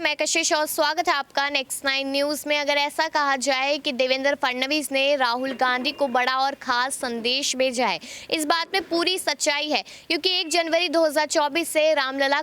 मैं कशिश और स्वागत है आपका नेक्स्ट 9 न्यूज में। अगर ऐसा कहा जाए कि देवेंद्र फडणवीस ने राहुल गांधी को बड़ा और खास संदेश भेजा है, इस बात में पूरी सच्चाई है, क्योंकि 1 जनवरी 2024 से रामलला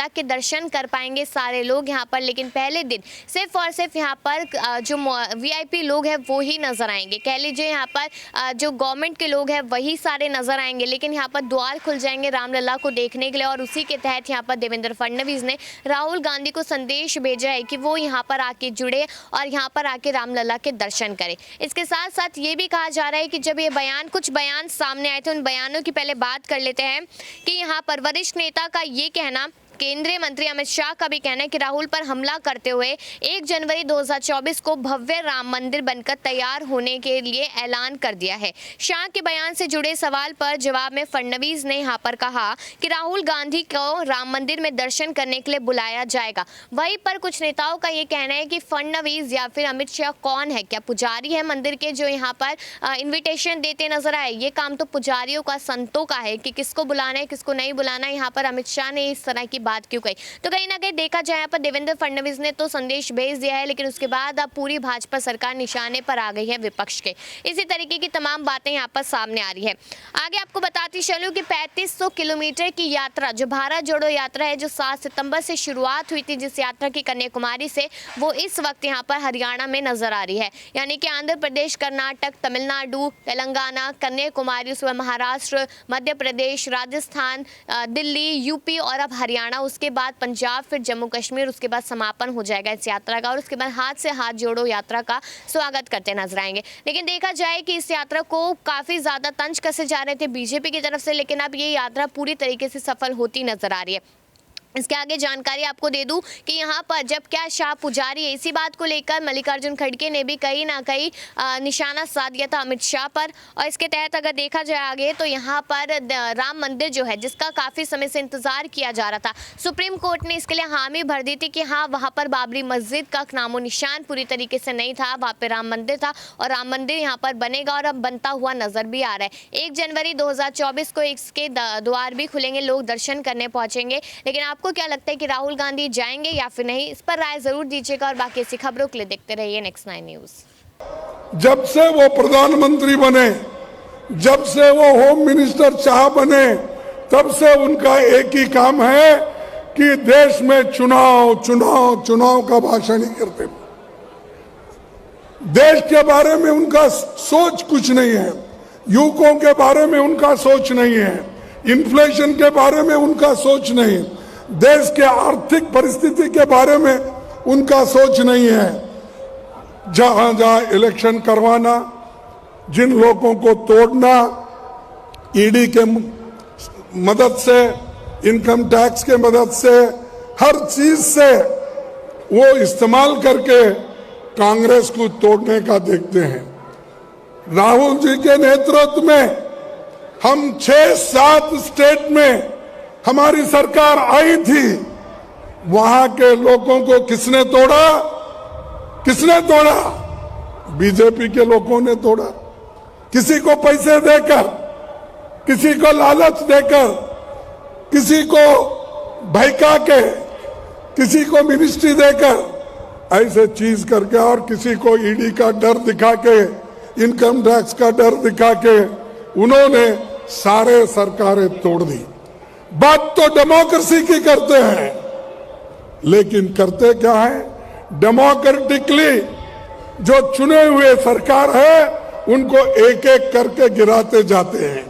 के दर्शन कर पाएंगे सारे लोग यहाँ पर। लेकिन पहले दिन सिर्फ और सिर्फ यहाँ पर जो VIP लोग हैं वो ही नजर आएंगे। कह लीजिए यहाँ पर जो गवर्नमेंट के लोग हैं वही सारे नजर आएंगे, लेकिन यहाँ पर द्वार खुल जाएंगे रामलला को देखने के लिए। और उसी के तहत यहाँ पर देवेंद्र फडणवीस ने राहुल गांधी को संदेश भेजा है कि वो यहाँ पर आके जुड़े और यहाँ पर आके रामलला के दर्शन करें। इसके साथ साथ ये भी कहा जा रहा है कि जब ये कुछ बयान सामने आए थे, उन बयानों की पहले बात कर लेते हैं कि यहाँ पर वरिष्ठ नेता का ये कहना, केंद्रीय मंत्री अमित शाह का भी कहना है कि राहुल पर हमला करते हुए 1 जनवरी 2024 को भव्य राम मंदिर बनकर तैयार होने के लिए ऐलान कर दिया है। शाह के बयान से जुड़े सवाल पर जवाब में फडणवीस ने यहां पर कहा कि राहुल गांधी को राम मंदिर में दर्शन करने के लिए बुलाया जाएगा। वहीं पर कुछ नेताओं का ये कहना है कि फडणवीस या फिर अमित शाह कौन है, क्या पुजारी है मंदिर के जो यहाँ पर इन्विटेशन देते नजर आए? ये काम तो पुजारियों का, संतों का है कि किसको बुलाना है किसको नहीं बुलाना है। यहाँ पर अमित शाह ने इस तरह की बात क्यों कही? तो कहीं ना कहीं देखा जाए यहाँ पर देवेंद्र फडणवीस ने तो संदेश भेज दिया है, लेकिन उसके बाद अब पूरी भाजपा सरकार निशाने पर आ गई है विपक्ष के। इसी तरीके की तमाम बातें यहाँ पर सामने आ रही है। आगे आपको बताती चलूं कि 3500 किलोमीटर की यात्रा, जो भारत जोड़ो यात्रा है, जो 7 सितंबर से शुरुआत हुई थी, जिस यात्रा की कन्याकुमारी से, वो इस वक्त यहाँ पर हरियाणा में नजर आ रही है। यानी कि आंध्र प्रदेश, कर्नाटक, तमिलनाडु, तेलंगाना, कन्याकुमारी, उसके बाद महाराष्ट्र, मध्य प्रदेश, राजस्थान, दिल्ली, यूपी और अब हरियाणा, उसके बाद पंजाब, फिर जम्मू कश्मीर, उसके बाद समापन हो जाएगा इस यात्रा का। और उसके बाद हाथ से हाथ जोड़ो यात्रा का स्वागत करते नजर आएंगे। लेकिन देखा जाए कि इस यात्रा को काफी ज्यादा तंज कसे जा रहे थे बीजेपी की तरफ से, लेकिन अब ये यात्रा पूरी तरीके से सफल होती नजर आ रही है। इसके आगे जानकारी आपको दे दूं कि यहाँ पर जब क्या शाह पुजारी है, इसी बात को लेकर मल्लिकार्जुन खड़गे ने भी कहीं ना कहीं निशाना साध दिया था अमित शाह पर। और इसके तहत अगर देखा जाए आगे तो यहाँ पर राम मंदिर जो है, जिसका काफ़ी समय से इंतज़ार किया जा रहा था, सुप्रीम कोर्ट ने इसके लिए हामी भर दी थी कि हाँ, वहाँ पर बाबरी मस्जिद का नामो निशान पूरी तरीके से नहीं था, वहाँ पर राम मंदिर था और राम मंदिर यहाँ पर बनेगा और अब बनता हुआ नज़र भी आ रहा है। 1 जनवरी 2024 को इसके द्वार भी खुलेंगे, लोग दर्शन करने पहुँचेंगे। लेकिन आपको क्या लगता है कि राहुल गांधी जाएंगे या फिर नहीं? इस पर राय जरूर दीजिएगा और बाकी ऐसी खबरों के लिए देखते रहिए नेक्स्ट 9 न्यूज। जब से वो प्रधानमंत्री बने, जब से वो होम मिनिस्टर शाह बने, तब से उनका एक ही काम है कि देश में चुनाव चुनाव चुनाव का भाषण ही करते। देश के बारे में उनका सोच कुछ नहीं है, युवकों के बारे में उनका सोच नहीं है, इन्फ्लेशन के बारे में उनका सोच नहीं, देश के आर्थिक परिस्थिति के बारे में उनका सोच नहीं है। जहां जहां इलेक्शन करवाना, जिन लोगों को तोड़ना, ईडी के मदद से, इनकम टैक्स के मदद से, हर चीज से वो इस्तेमाल करके कांग्रेस को तोड़ने का देखते हैं। राहुल जी के नेतृत्व में हम 6-7 स्टेट में हमारी सरकार आई थी, वहां के लोगों को किसने तोड़ा? किसने तोड़ा? बीजेपी के लोगों ने तोड़ा। किसी को पैसे देकर, किसी को लालच देकर, किसी को बहका के, किसी को मिनिस्ट्री देकर, ऐसे चीज करके, और किसी को ईडी का डर दिखा के, इनकम टैक्स का डर दिखा के उन्होंने सारे सरकारें तोड़ दी। बात तो डेमोक्रेसी की करते हैं, लेकिन करते क्या है? डेमोक्रेटिकली जो चुने हुए सरकार है उनको एक एक करके गिराते जाते हैं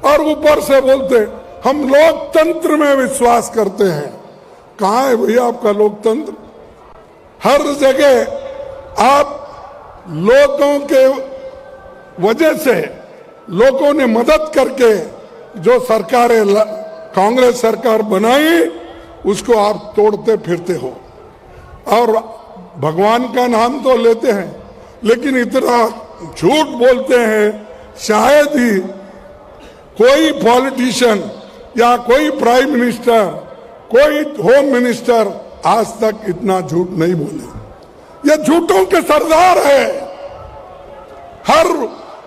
और ऊपर से बोलते हम लोकतंत्र में विश्वास करते हैं। कहां है भैया आपका लोकतंत्र? हर जगह आप लोगों के वजह से, लोगों ने मदद करके जो सरकारें कांग्रेस सरकार बनाई, उसको आप तोड़ते फिरते हो और भगवान का नाम तो लेते हैं, लेकिन इतना झूठ बोलते हैं। शायद ही कोई पॉलिटिशियन या कोई प्राइम मिनिस्टर, कोई होम मिनिस्टर आज तक इतना झूठ नहीं बोले। ये झूठों के सरदार है। हर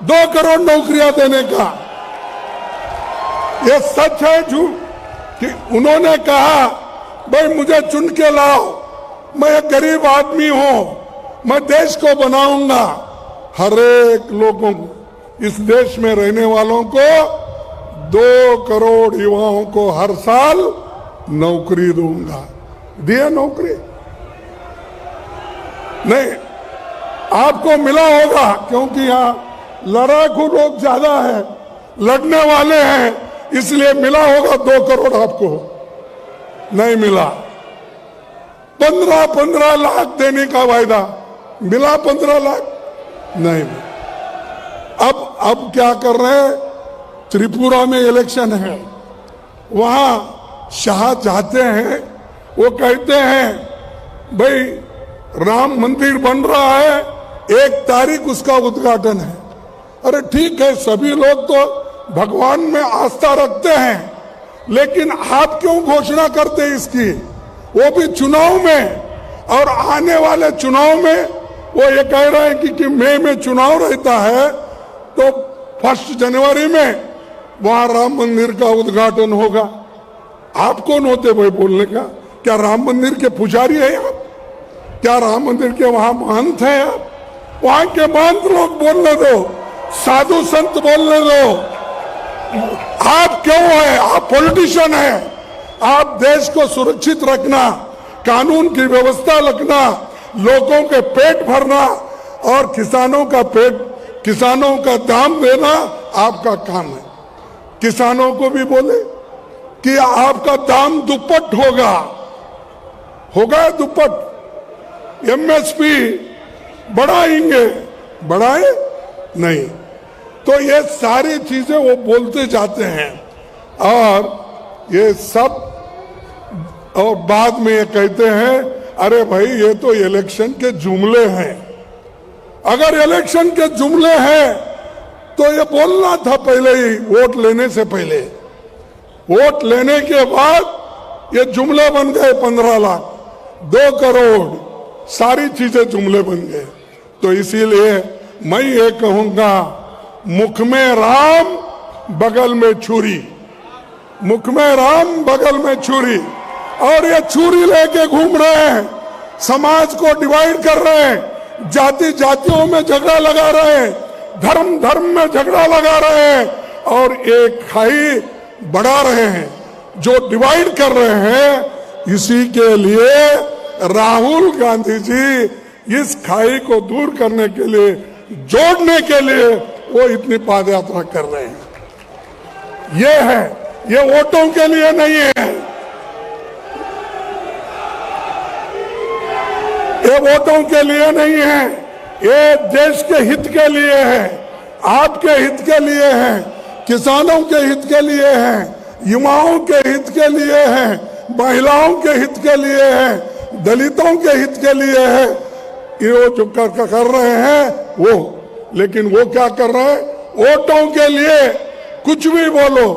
2 करोड़ नौकरियां देने का ये सच है झूठ? कि उन्होंने कहा भाई मुझे चुन के लाओ, मैं एक गरीब आदमी हूं, मैं देश को बनाऊंगा, हर एक लोगों को, इस देश में रहने वालों को 2 करोड़ युवाओं को हर साल नौकरी दूंगा। दिया नौकरी? नहीं, आपको मिला होगा, क्योंकि यहां लड़ाकू लोग ज्यादा है, लड़ने वाले हैं, इसलिए मिला होगा 2 करोड़ आपको। नहीं मिला। 15 लाख देने का वायदा मिला, 15 लाख नहीं मिला। अब क्या कर रहे हैं? त्रिपुरा में इलेक्शन है, वहां शाह चाहते हैं, वो कहते हैं भाई राम मंदिर बन रहा है, 1 तारीख उसका उद्घाटन है। अरे ठीक है, सभी लोग तो भगवान में आस्था रखते हैं, लेकिन आप क्यों घोषणा करते इसकी? वो भी चुनाव में, और आने वाले चुनाव में वो ये कह रहे हैं कि मई में चुनाव रहता है, तो 1 जनवरी में वहां राम मंदिर का उद्घाटन होगा। आप कौन होते भाई बोलने का? क्या राम मंदिर के पुजारी है आप? क्या राम मंदिर के वहां महंत हैं आप? वहां के महंत लोग बोलने दो, साधु संत बोलने दो। आप क्यों है? आप पॉलिटिशियन है। आप देश को सुरक्षित रखना, कानून की व्यवस्था रखना, लोगों के पेट भरना और किसानों का दाम देना आपका काम है। किसानों को भी बोले कि आपका दाम दुप्पट होगा दुप्पट। एमएसपी बढ़ाएंगे, बढ़ाए नहीं। तो ये सारी चीजें वो बोलते जाते हैं, और ये सब, और बाद में ये कहते हैं अरे भाई ये तो इलेक्शन के जुमले हैं। अगर इलेक्शन के जुमले हैं तो ये बोलना था पहले ही, वोट लेने से पहले। वोट लेने के बाद ये जुमले बन गए, 15 लाख, 2 करोड़, सारी चीजें जुमले बन गए। तो इसीलिए मैं ये कहूंगा, मुख में राम बगल में छुरी, मुख में राम बगल में छुरी, और ये छुरी लेके घूम रहे हैं, समाज को डिवाइड कर रहे हैं, जाति जातियों में झगड़ा लगा रहे हैं, धर्म धर्म में झगड़ा लगा रहे हैं, और एक खाई बढ़ा रहे हैं, जो डिवाइड कर रहे हैं। इसी के लिए राहुल गांधी जी इस खाई को दूर करने के लिए, जोड़ने के लिए वो इतनी पद यात्रा कर रहे हैं। ये है, ये वोटों के लिए नहीं है, ये वोटों के लिए नहीं है, ये देश के हित के लिए है, आपके हित के लिए है, किसानों के हित के लिए है, युवाओं के हित के लिए है, महिलाओं के हित के लिए है, दलितों के हित के लिए है। ये जो कर रहे हैं वो, लेकिन वो क्या कर रहे हैं? वोटों के लिए कुछ भी बोलो,